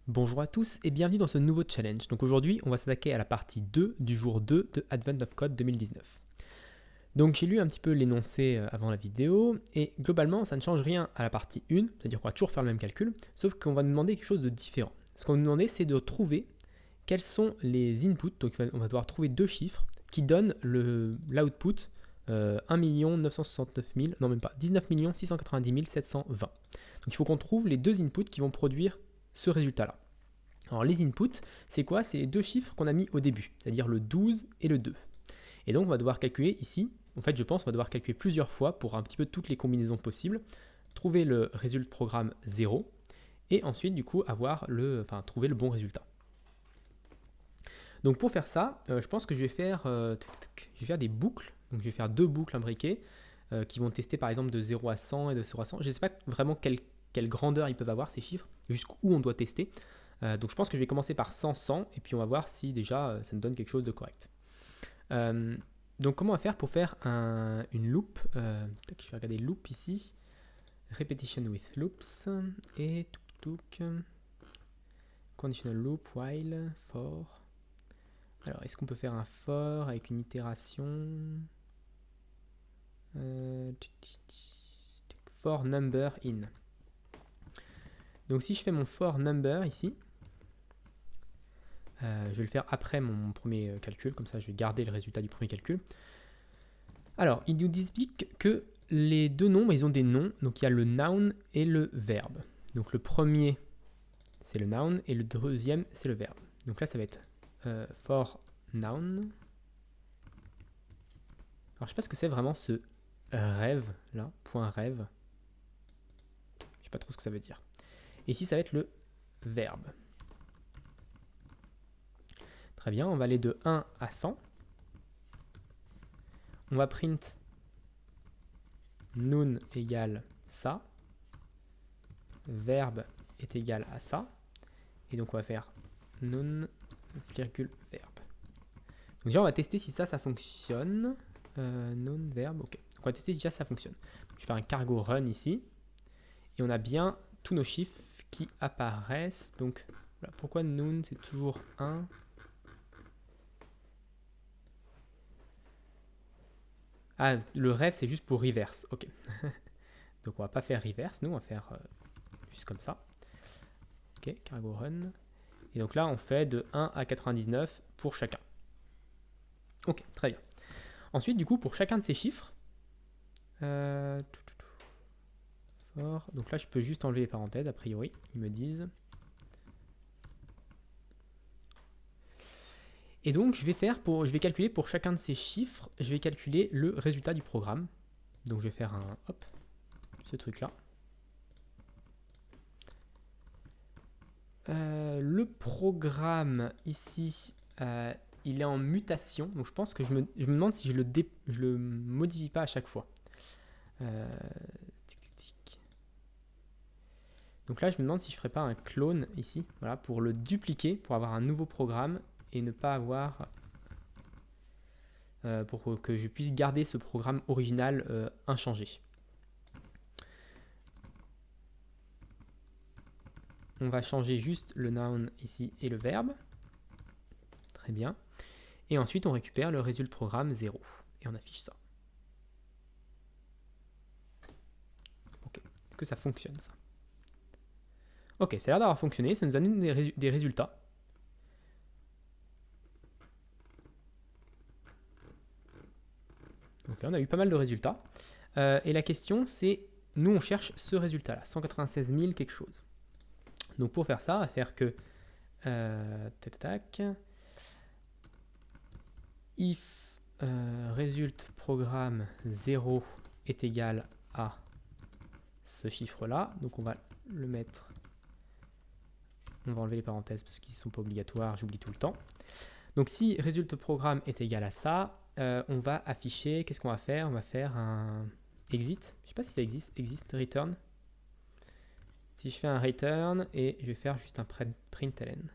Bonjour à tous et bienvenue dans ce nouveau challenge. Donc aujourd'hui, on va s'attaquer à la partie 2 du jour 2 de Advent of Code 2019. Donc j'ai lu un petit peu l'énoncé avant la vidéo et globalement, ça ne change rien à la partie 1, c'est-à-dire qu'on va toujours faire le même calcul, sauf qu'on va nous demander quelque chose de différent. Ce qu'on va nous demander, c'est de trouver quels sont les inputs, donc on va devoir trouver deux chiffres qui donnent l'output 1 969 000, non même pas, 19 690 720. Donc il faut qu'on trouve les deux inputs qui vont produire ce résultat-là. Alors les inputs, c'est quoi? C'est les deux chiffres qu'on a mis au début, c'est-à-dire le 12 et le 2. Et donc on va devoir calculer ici, en fait je pense on va devoir calculer plusieurs fois pour un petit peu toutes les combinaisons possibles, trouver le résultat programme 0, et ensuite du coup trouver le bon résultat. Donc pour faire ça, je pense que je vais faire des boucles, donc je vais faire deux boucles imbriquées qui vont tester par exemple de 0 à 100 et de 0 à 100. Je ne sais pas vraiment quelle grandeur ils peuvent avoir ces chiffres, jusqu'où on doit tester. Donc je pense que je vais commencer par 100, 100 et puis on va voir si déjà ça me donne quelque chose de correct. Donc comment on va faire pour faire une loop je vais regarder loop ici, repetition with loops et conditional loop, while, for. Alors est-ce qu'on peut faire un for avec une itération for number in. Donc si je fais mon for number ici, je vais le faire après mon premier calcul, comme ça je vais garder le résultat du premier calcul. Alors, il nous explique que les deux nombres, ils ont des noms, donc il y a le noun et le verbe. Donc le premier, c'est le noun, et le deuxième, c'est le verbe. Donc là, ça va être for noun. Alors, je sais pas ce que c'est vraiment ce rêve, là, point rêve. Je sais pas trop ce que ça veut dire. Et ici, ça va être le verbe. Très bien, on va aller de 1 à 100. On va print noun égale ça, verbe est égal à ça, et donc on va faire noun, virgule, verbe. Donc déjà on va tester si ça fonctionne, noun, verbe, ok. Donc on va tester si déjà ça fonctionne. Je vais faire un cargo run ici, et on a bien tous nos chiffres qui apparaissent, donc voilà. Pourquoi noun c'est toujours 1 ? Ah, le rêve, c'est juste pour reverse. Ok. Donc, on va pas faire reverse. Nous, on va faire juste comme ça. Ok, cargo run. Et donc là, on fait de 1 à 99 pour chacun. Ok, très bien. Ensuite, du coup, pour chacun de ces chiffres, donc là, je peux juste enlever les parenthèses, a priori, ils me disent. Et donc, je vais calculer pour chacun de ces chiffres, je vais calculer le résultat du programme. Donc, je vais faire ce truc-là. Le programme ici, il est en mutation. Donc, je pense que je me demande si je le modifie pas à chaque fois. Donc là, je me demande si je ne ferais pas un clone ici, voilà, pour le dupliquer, pour avoir un nouveau programme et ne pas avoir... pour que je puisse garder ce programme original inchangé. On va changer juste le noun ici et le verbe. Très bien. Et ensuite, on récupère le résultat programme 0. Et on affiche ça. Ok. Est-ce que ça fonctionne, ça? Ok, ça a l'air d'avoir fonctionné. Ça nous donne des résultats. Donc là, on a eu pas mal de résultats. Et la question, c'est, nous, on cherche ce résultat-là, 196 000 quelque chose. Donc pour faire ça, on va faire que if result programme 0 est égal à ce chiffre-là. Donc on va le mettre, on va enlever les parenthèses parce qu'ils ne sont pas obligatoires, j'oublie tout le temps. Donc si résultat programme est égal à ça, on va afficher, qu'est-ce qu'on va faire? On va faire un exit, je ne sais pas si ça existe return. Si je fais un return et je vais faire juste un println.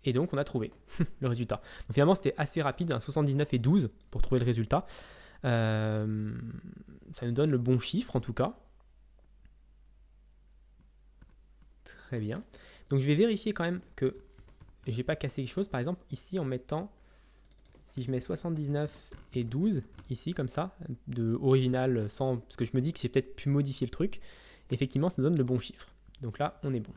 Et donc on a trouvé le résultat. Donc finalement c'était assez rapide, 79 et 12 pour trouver le résultat. Ça nous donne le bon chiffre en tout cas. Très bien. Donc je vais vérifier quand même que j'ai pas cassé quelque chose. Par exemple, ici en mettant, si je mets 79 et 12, ici comme ça, de original, sans, parce que je me dis que j'ai peut-être pu modifier le truc. Effectivement, ça donne le bon chiffre. Donc là, on est bon.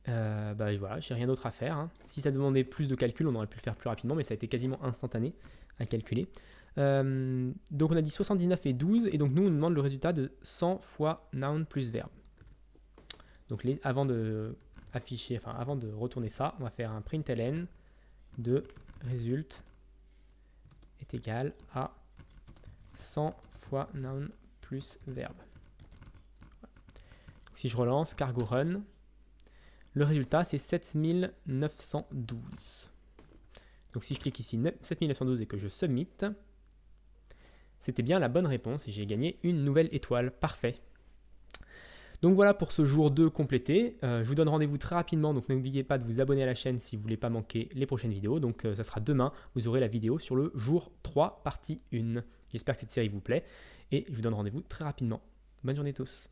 Bah voilà, j'ai rien d'autre à faire. Hein. Si ça demandait plus de calcul, on aurait pu le faire plus rapidement, mais ça a été quasiment instantané à calculer. Donc on a dit 79 et 12, et donc nous on demande le résultat de 100 fois noun plus verbe. Donc avant de afficher, enfin avant de retourner ça, on va faire un println de result est égal à 100 fois noun plus verbe. Donc, si je relance cargo run, le résultat c'est 7912. Donc si je clique ici 7912 et que je submit, c'était bien la bonne réponse et j'ai gagné une nouvelle étoile. Parfait. Donc voilà pour ce jour 2 complété. Je vous donne rendez-vous très rapidement, donc n'oubliez pas de vous abonner à la chaîne si vous ne voulez pas manquer les prochaines vidéos. Donc ça sera demain, vous aurez la vidéo sur le jour 3, partie 1. J'espère que cette série vous plaît et je vous donne rendez-vous très rapidement. Bonne journée à tous.